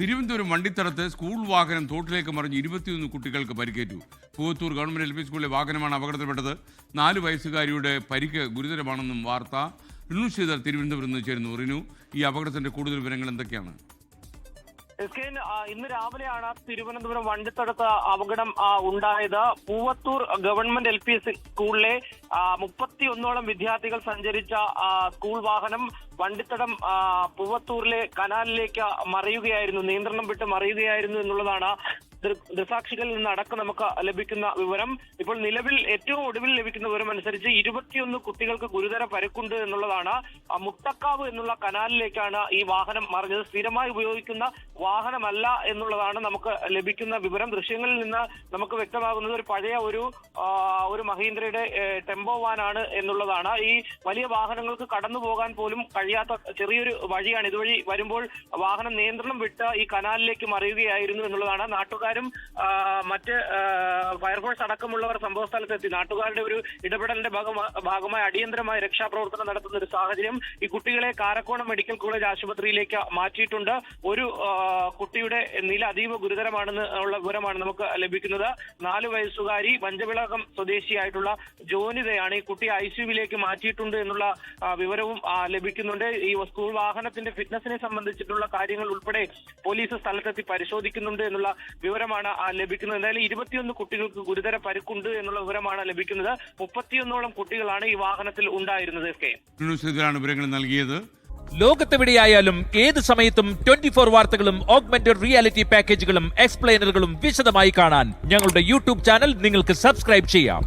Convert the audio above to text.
Thiruvananthapuram വണ്ടിത്തടത്ത് school വാഹനം തോട്ടിലേക്ക് മറിഞ്ഞ് 21 കുട്ടികൾക്ക് പരിക്കേറ്റു. പൂവത്തൂർ ഗവൺമെന്റ് LP സ്കൂളിലെ വാഹനമാണ് അപകടത്തിൽപ്പെട്ടത്. 4 വയസ്സുകാരിയുടെ പരിക്ക് ഗുരുതരമാണെന്നും വാർത്ത. റിനു ശ്രീധർ തിരുവനന്തപുരത്ത് നിന്ന് ചേരുന്നു. റിനു, ഈ അപകടത്തിന്റെ കൂടുതൽ വിവരങ്ങൾ എന്തൊക്കെയാണ്? ഇന്ന് രാവിലെയാണ് തിരുവനന്തപുരം വണ്ടിത്തടത്ത് അപകടം ഉണ്ടായത്. പൂവത്തൂർ ഗവൺമെന്റ് LP സ്കൂളിലെ 31ഓളം വിദ്യാർത്ഥികൾ സഞ്ചരിച്ച സ്കൂൾ വാഹനം വണ്ടിത്തടം പൂവത്തൂരിലെ കനാലിലേക്ക് മറിയുകയായിരുന്നു, നിയന്ത്രണം വിട്ട് മറിയുകയായിരുന്നു എന്നുള്ളതാണ് ദൃക്സാക്ഷികളിൽ നിന്ന് അടക്കം നമുക്ക് ലഭിക്കുന്ന വിവരം. ഇപ്പോൾ ഏറ്റവും ഒടുവിൽ ലഭിക്കുന്ന വിവരം അനുസരിച്ച് 21 കുട്ടികൾക്ക് ഗുരുതര പരിക്കുണ്ട് എന്നുള്ളതാണ്. മുട്ടക്കാവ് എന്നുള്ള കനാലിലേക്കാണ് ഈ വാഹനം മറിഞ്ഞത്. സ്ഥിരമായി ഉപയോഗിക്കുന്ന വാഹനമല്ല എന്നുള്ളതാണ് നമുക്ക് ലഭിക്കുന്ന വിവരം. ദൃശ്യങ്ങളിൽ നിന്ന് നമുക്ക് വ്യക്തമാകുന്നത് ഒരു പഴയ ഒരു മഹീന്ദ്രയുടെ ടെമ്പോ വാനാണ് എന്നുള്ളതാണ്. ഈ വലിയ വാഹനങ്ങൾക്ക് കടന്നു പോകാൻ പോലും കഴിയാത്ത ചെറിയൊരു വഴിയാണ്. ഇതുവഴി വരുമ്പോൾ വാഹനം നിയന്ത്രണം വിട്ട് ഈ കനാലിലേക്ക് മറിയുകയായിരുന്നു എന്നുള്ളതാണ്. നാട്ടുകാരും മറ്റ് ഫയർഫോഴ്സ് അടക്കമുള്ളവർ സംഭവ സ്ഥലത്തെത്തി. നാട്ടുകാരുടെ ഒരു ഇടപെടലിന്റെ ഭാഗമായി അടിയന്തരമായ രക്ഷാപ്രവർത്തനം നടത്തുന്ന ഒരു സാഹചര്യം. ഈ കുട്ടികളെ കാരക്കോണം മെഡിക്കൽ കോളേജ് ആശുപത്രിയിലേക്ക് മാറ്റിയിട്ടുണ്ട്. ഒരു കുട്ടിയുടെ നില അതീവ ഗുരുതരമാണെന്ന് ഉള്ള വിവരമാണ് നമുക്ക് ലഭിക്കുന്നത്. 4 വയസ്സുകാരി പഞ്ചവിളകം സ്വദേശിയായിട്ടുള്ള ജോനിതയാണ്. ഈ കുട്ടി ICUവിലേക്ക് മാറ്റിയിട്ടുണ്ട് എന്നുള്ള വിവരവും ലഭിക്കുന്നുണ്ട്. ഈ സ്കൂൾ വാഹനത്തിന്റെ ഫിറ്റ്നസിനെ സംബന്ധിച്ചിട്ടുള്ള കാര്യങ്ങൾ ഉൾപ്പെടെ പോലീസ് സ്ഥലത്തെത്തി പരിശോധിക്കുന്നുണ്ട് എന്നുള്ള വിവരമാണ് ലഭിക്കുന്നത്. എന്തായാലും 21 കുട്ടികൾക്ക് ഗുരുതര പരിക്കുണ്ട് എന്നുള്ള വിവരമാണ് ലഭിക്കുന്നത്. 31ഓളം കുട്ടികളാണ് ഈ വാഹനത്തിൽ ഉണ്ടായിരുന്നത്. വിവരങ്ങൾ നൽകിയത്. ലോകത്തെവിടെയായാലും ഏത് സമയത്തും 24 വാർത്തകളും ഓഗ്മെന്റഡ് റിയാലിറ്റി പാക്കേജുകളും എക്സ്പ്ലെയിനറുകളും വിശദമായി കാണാൻ ഞങ്ങളുടെ YouTube ചാനൽ നിങ്ങൾക്ക് സബ്സ്ക്രൈബ് ചെയ്യാം.